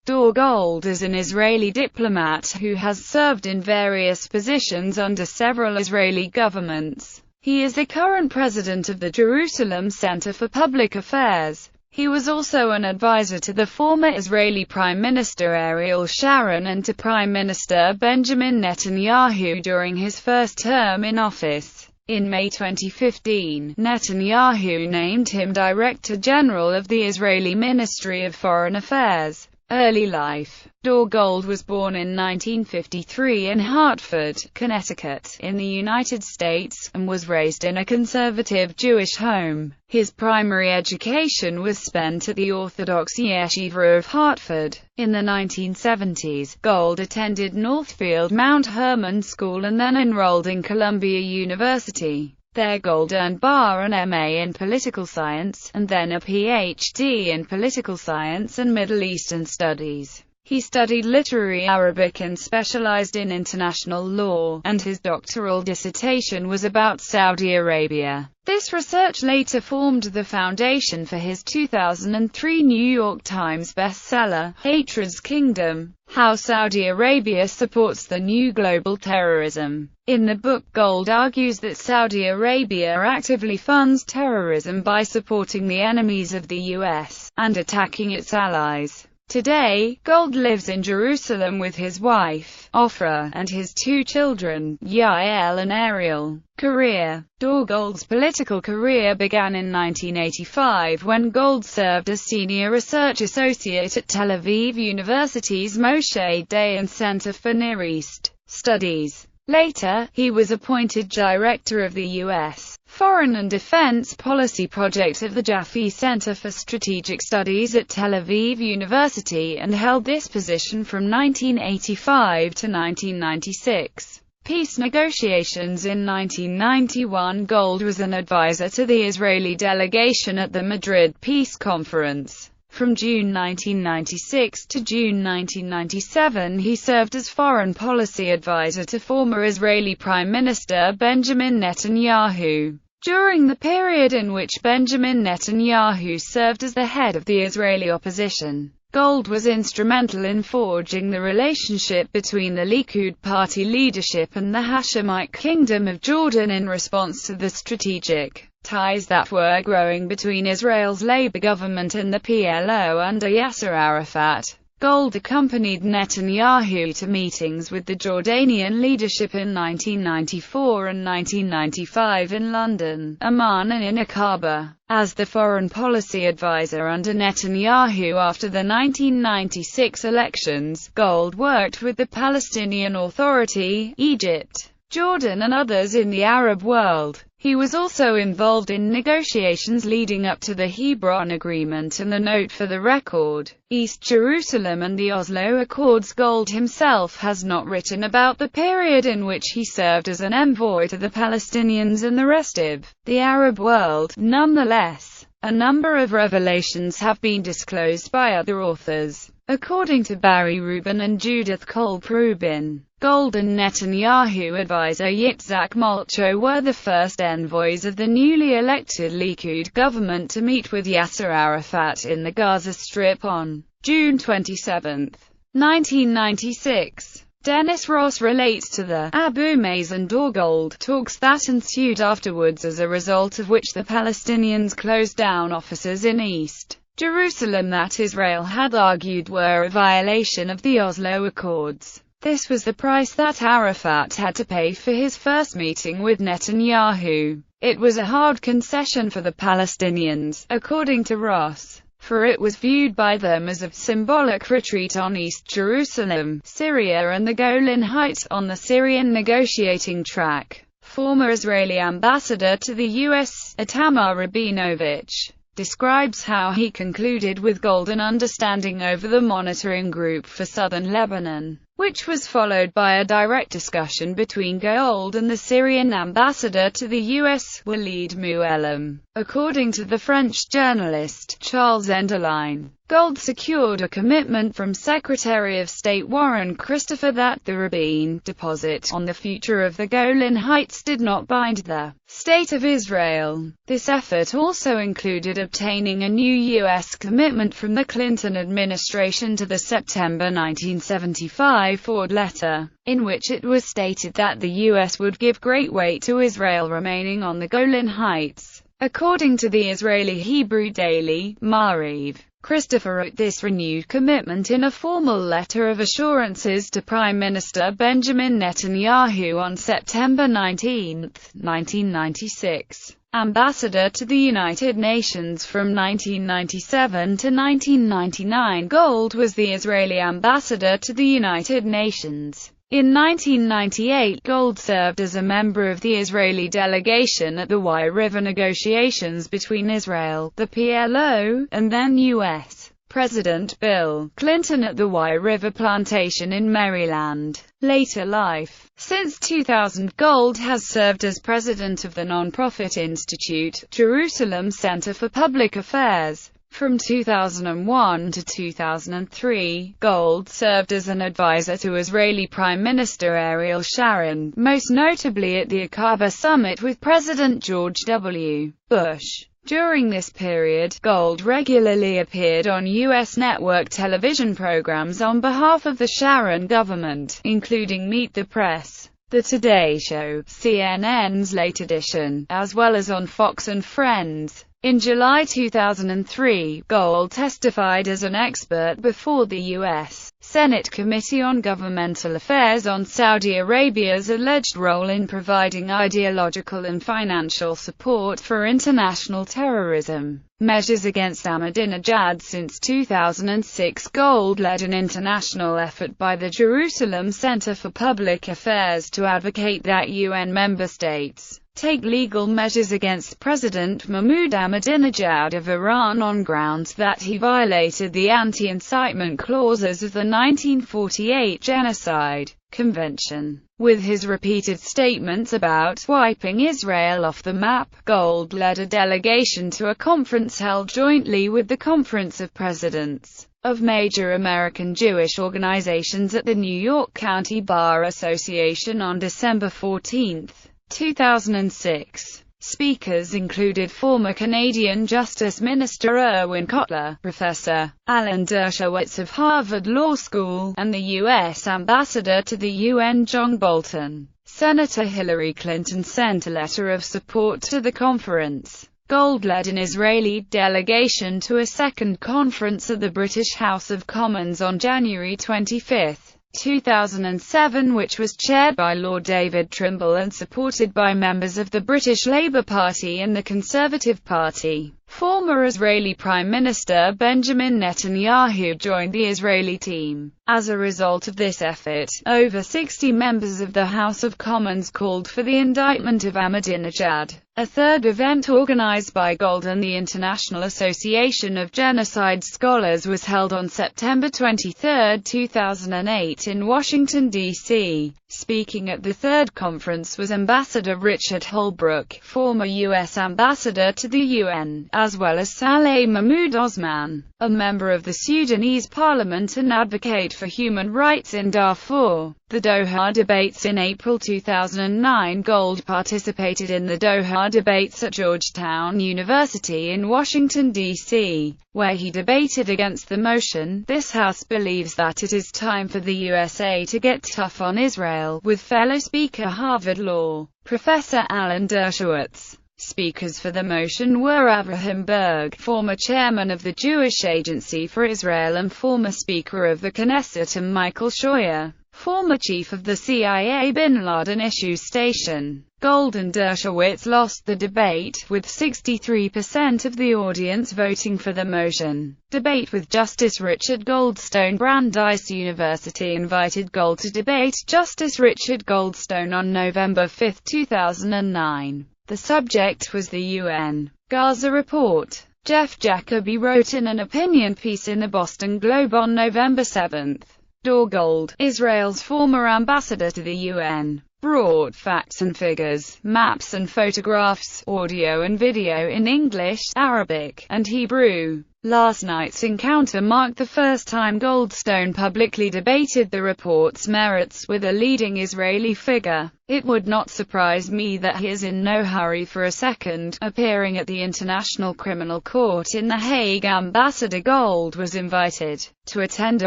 Dore Gold is an Israeli diplomat who has served in various positions under several Israeli governments. He is the current president of the Jerusalem Center for Public Affairs. He was also an advisor to the former Israeli Prime Minister Ariel Sharon and to Prime Minister Benjamin Netanyahu during his first term in office. In May 2015, Netanyahu named him Director General of the Israeli Ministry of Foreign Affairs. Early life. Dore Gold was born in 1953 in Hartford, Connecticut, in the United States, and was raised in a conservative Jewish home. His primary education was spent at the Orthodox Yeshiva of Hartford. In the 1970s, Gold attended Northfield Mount Hermon School and then enrolled in Columbia University. There Gold earned bar an MA in Political Science, and then a PhD in Political Science and Middle Eastern Studies. He studied literary Arabic and specialized in international law, and his doctoral dissertation was about Saudi Arabia. This research later formed the foundation for his 2003 New York Times bestseller, Hatred's Kingdom: How Saudi Arabia Supports the New Global Terrorism. In the book, Gold argues that Saudi Arabia actively funds terrorism by supporting the enemies of the U.S. and attacking its allies. Today, Gold lives in Jerusalem with his wife, Ofra, and his two children, Yael and Ariel. Career. Dore Gold's political career began in 1985 when Gold served as Senior Research Associate at Tel Aviv University's Moshe Dayan Center for Near East Studies. Later, he was appointed Director of the U.S. Foreign and Defense Policy Project of the Jaffe Center for Strategic Studies at Tel Aviv University and held this position from 1985 to 1996. Peace negotiations. In 1991, Gold was an advisor to the Israeli delegation at the Madrid Peace Conference. From June 1996 to June 1997, he served as foreign policy advisor to former Israeli Prime Minister Benjamin Netanyahu. During the period in which Benjamin Netanyahu served as the head of the Israeli opposition, Gold was instrumental in forging the relationship between the Likud party leadership and the Hashemite Kingdom of Jordan in response to the strategic ties that were growing between Israel's Labour government and the PLO under Yasser Arafat. Gold accompanied Netanyahu to meetings with the Jordanian leadership in 1994 and 1995 in London, Amman and in Aqaba. As the foreign policy advisor under Netanyahu after the 1996 elections, Gold worked with the Palestinian Authority, Egypt, Jordan and others in the Arab world. He was also involved in negotiations leading up to the Hebron Agreement and the Note for the Record, East Jerusalem and the Oslo Accords. Gold himself has not written about the period in which he served as an envoy to the Palestinians and the rest of the Arab world. Nonetheless, a number of revelations have been disclosed by other authors. According to Barry Rubin and Judith Kolb-Rubin, Gold and Netanyahu advisor Yitzhak Molcho were the first envoys of the newly elected Likud government to meet with Yasser Arafat in the Gaza Strip on June 27, 1996. Dennis Ross relates to the Abu Mazen Dore Gold talks that ensued afterwards, as a result of which the Palestinians closed down offices in East Jerusalem that Israel had argued were a violation of the Oslo Accords. This was the price that Arafat had to pay for his first meeting with Netanyahu. It was a hard concession for the Palestinians, according to Ross, for it was viewed by them as a symbolic retreat on East Jerusalem, Syria and the Golan Heights on the Syrian negotiating track. Former Israeli ambassador to the U.S., Itamar Rabinovich, describes how he concluded with Gold an understanding over the monitoring group for southern Lebanon, which was followed by a direct discussion between Gold and the Syrian ambassador to the U.S., Walid Muallim. According to the French journalist Charles Enderlein, Gold secured a commitment from Secretary of State Warren Christopher that the Rabin deposit on the future of the Golan Heights did not bind the State of Israel. This effort also included obtaining a new U.S. commitment from the Clinton administration to the September 1975 Ford letter, in which it was stated that the U.S. would give great weight to Israel remaining on the Golan Heights. According to the Israeli Hebrew daily, Maariv, Christopher wrote this renewed commitment in a formal letter of assurances to Prime Minister Benjamin Netanyahu on September 19, 1996. Ambassador to the United Nations from 1997 to 1999, Gold was the Israeli ambassador to the United Nations. In 1998, Gold served as a member of the Israeli delegation at the Wye River negotiations between Israel, the PLO, and then U.S. President Bill Clinton at the Wye River plantation in Maryland. Later life. Since 2000, Gold has served as president of the nonprofit institute, Jerusalem Center for Public Affairs. From 2001 to 2003, Gold served as an advisor to Israeli Prime Minister Ariel Sharon, most notably at the Aqaba summit with President George W. Bush. During this period, Gold regularly appeared on U.S. network television programs on behalf of the Sharon government, including Meet the Press, The Today Show, CNN's Late Edition, as well as on Fox and Friends. In July 2003, Gold testified as an expert before the U.S. Senate Committee on Governmental Affairs on Saudi Arabia's alleged role in providing ideological and financial support for international terrorism measures against Ahmadinejad. Since 2006, Gold led an international effort by the Jerusalem Center for Public Affairs to advocate that UN member states take legal measures against President Mahmoud Ahmadinejad of Iran on grounds that he violated the anti-incitement clauses of the 1948 Genocide Convention. With his repeated statements about wiping Israel off the map, Gold led a delegation to a conference held jointly with the Conference of Presidents of major American Jewish organizations at the New York County Bar Association on December 14, 2006. Speakers included former Canadian Justice Minister Irwin Cotler, Professor Alan Dershowitz of Harvard Law School, and the U.S. Ambassador to the UN John Bolton. Senator Hillary Clinton sent a letter of support to the conference. Gold led an Israeli delegation to a second conference at the British House of Commons on January 25, 2007, which was chaired by Lord David Trimble and supported by members of the British Labour Party and the Conservative Party. Former Israeli Prime Minister Benjamin Netanyahu joined the Israeli team. As a result of this effort, over 60 members of the House of Commons called for the indictment of Ahmadinejad. A third event organized by Gold and the International Association of Genocide Scholars was held on September 23, 2008 in Washington, D.C. Speaking at the third conference was Ambassador Richard Holbrooke, former U.S. Ambassador to the UN, as well as Saleh Mahmoud Osman, a member of the Sudanese parliament and advocate for human rights in Darfur. The Doha Debates. In April 2009, Gold participated in the Doha Debates at Georgetown University in Washington, D.C., where he debated against the motion, "This House believes that it is time for the USA to get tough on Israel," with fellow speaker Harvard Law Professor Alan Dershowitz. Speakers for the motion were Avraham Berg, former chairman of the Jewish Agency for Israel and former Speaker of the Knesset, and Michael Scheuer, former chief of the CIA Bin Laden Issue Station. Gold and Dershowitz lost the debate, with 63% of the audience voting for the motion. Debate with Justice Richard Goldstone. Brandeis University invited Gold to debate Justice Richard Goldstone on November 5, 2009. The subject was the UN Gaza report. Jeff Jacoby wrote in an opinion piece in the Boston Globe on November 7. Dore Gold, Israel's former ambassador to the UN, brought facts and figures, maps and photographs, audio and video in English, Arabic, and Hebrew. Last night's encounter marked the first time Goldstone publicly debated the report's merits with a leading Israeli figure. It would not surprise me that he is in no hurry for a second appearing at the International Criminal Court in The Hague. Ambassador Gold was invited to attend a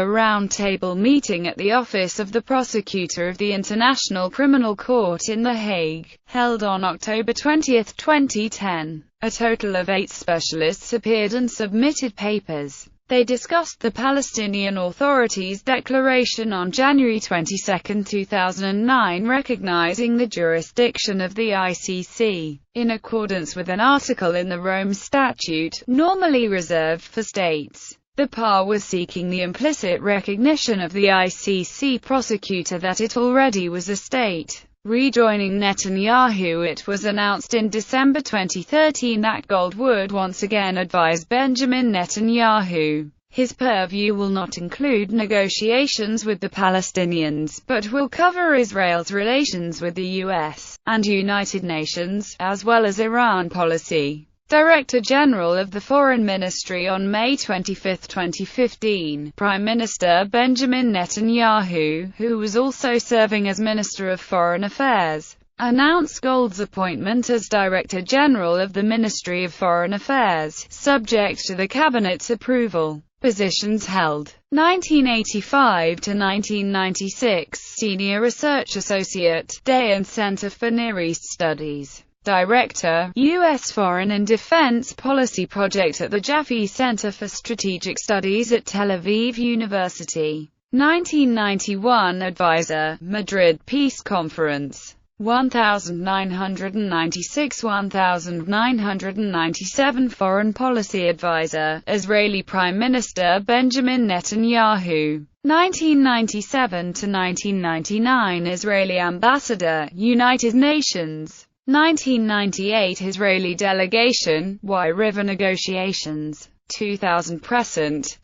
roundtable meeting at the office of the prosecutor of the International Criminal Court in The Hague, held on October 20, 2010. A total of 8 specialists appeared and submitted papers. They discussed the Palestinian Authority's declaration on January 22, 2009 recognizing the jurisdiction of the ICC, in accordance with an article in the Rome Statute, normally reserved for states. The PAR was seeking the implicit recognition of the ICC prosecutor that it already was a state. Rejoining Netanyahu, it was announced in December 2013 that Gold would once again advise Benjamin Netanyahu. His purview will not include negotiations with the Palestinians, but will cover Israel's relations with the US and United Nations, as well as Iran policy. Director General of the Foreign Ministry on May 25, 2015, Prime Minister Benjamin Netanyahu, who was also serving as Minister of Foreign Affairs, announced Gold's appointment as Director General of the Ministry of Foreign Affairs, subject to the Cabinet's approval. Positions held: 1985 to 1996, Senior Research Associate, Dayan Center for Near East Studies. Director, U.S. Foreign and Defense Policy Project at the Jaffe Center for Strategic Studies at Tel Aviv University. 1991 Advisor, Madrid Peace Conference. 1996–1997 Foreign Policy Advisor, Israeli Prime Minister Benjamin Netanyahu. 1997–1999 Israeli Ambassador, United Nations. 1998 Israeli Delegation, Y River Negotiations. 2000 President,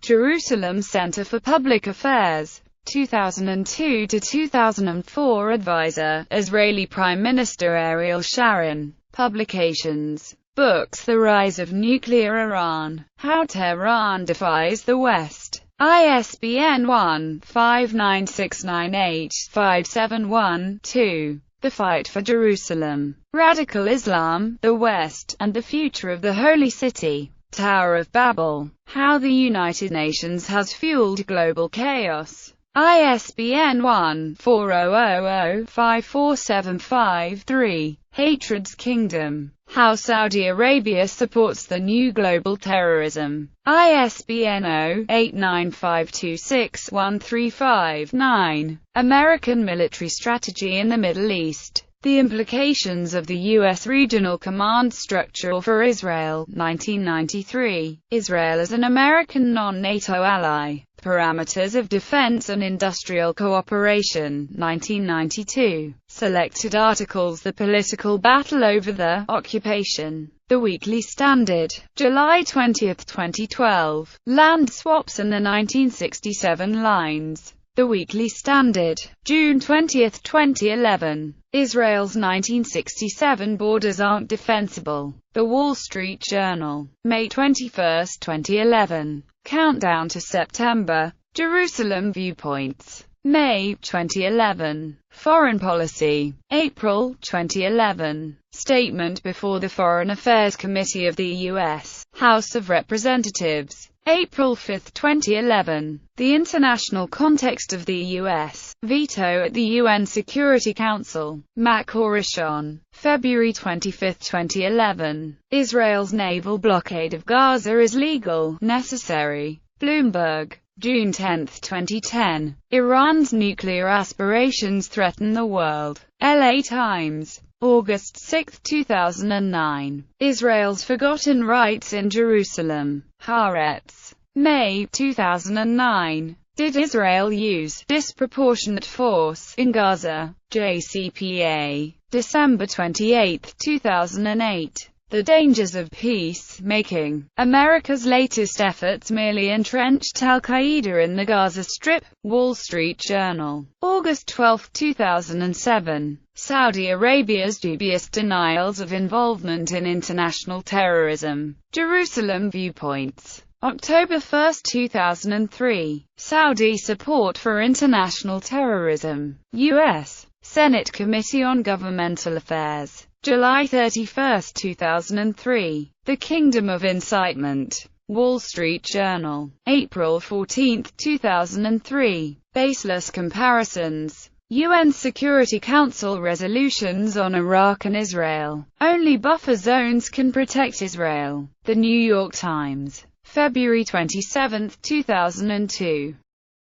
Jerusalem Center for Public Affairs. 2002–2004 Advisor, Israeli Prime Minister Ariel Sharon. Publications. Books: The Rise of Nuclear Iran, How Tehran Defies the West. ISBN 1-59698-571-2. The Fight for Jerusalem, Radical Islam, the West, and the Future of the Holy City. Tower of Babel, How the United Nations Has Fueled Global Chaos. ISBN 1-4000-54753. Hatred's Kingdom, How Saudi Arabia Supports the New Global Terrorism. ISBN 0-89526-135-9. American Military Strategy in the Middle East. The Implications of the U.S. Regional Command Structure for Israel, 1993. Israel as an American non-NATO ally. Parameters of Defense and Industrial Cooperation, 1992. Selected articles: The Political Battle Over the Occupation. The Weekly Standard, July 20, 2012. Land Swaps and the 1967 Lines. The Weekly Standard, June 20, 2011. Israel's 1967 Borders Aren't Defensible. The Wall Street Journal, May 21, 2011. Countdown to September. Jerusalem Viewpoints. May 2011. Foreign Policy. April 2011. Statement before the Foreign Affairs Committee of the U.S. House of Representatives. April 5, 2011. The International Context of the U.S. Veto at the UN Security Council. Makor Rishon. February 25, 2011. Israel's naval blockade of Gaza is legal, necessary. Bloomberg. June 10, 2010. Iran's nuclear aspirations threaten the world. LA Times. August 6, 2009. Israel's forgotten rights in Jerusalem. Haaretz. May 2009. Did Israel use disproportionate force in Gaza? JCPA. December 28, 2008. The dangers of peace-making. America's latest efforts merely entrenched al-Qaeda in the Gaza Strip. Wall Street Journal. August 12, 2007. Saudi Arabia's dubious denials of involvement in international terrorism. Jerusalem Viewpoints. October 1, 2003. Saudi support for international terrorism. U.S. Senate Committee on Governmental Affairs. July 31, 2003. The Kingdom of Incitement. Wall Street Journal. April 14, 2003. Baseless comparisons. UN Security Council resolutions on Iraq and Israel. Only buffer zones can protect Israel. The New York Times. February 27, 2002.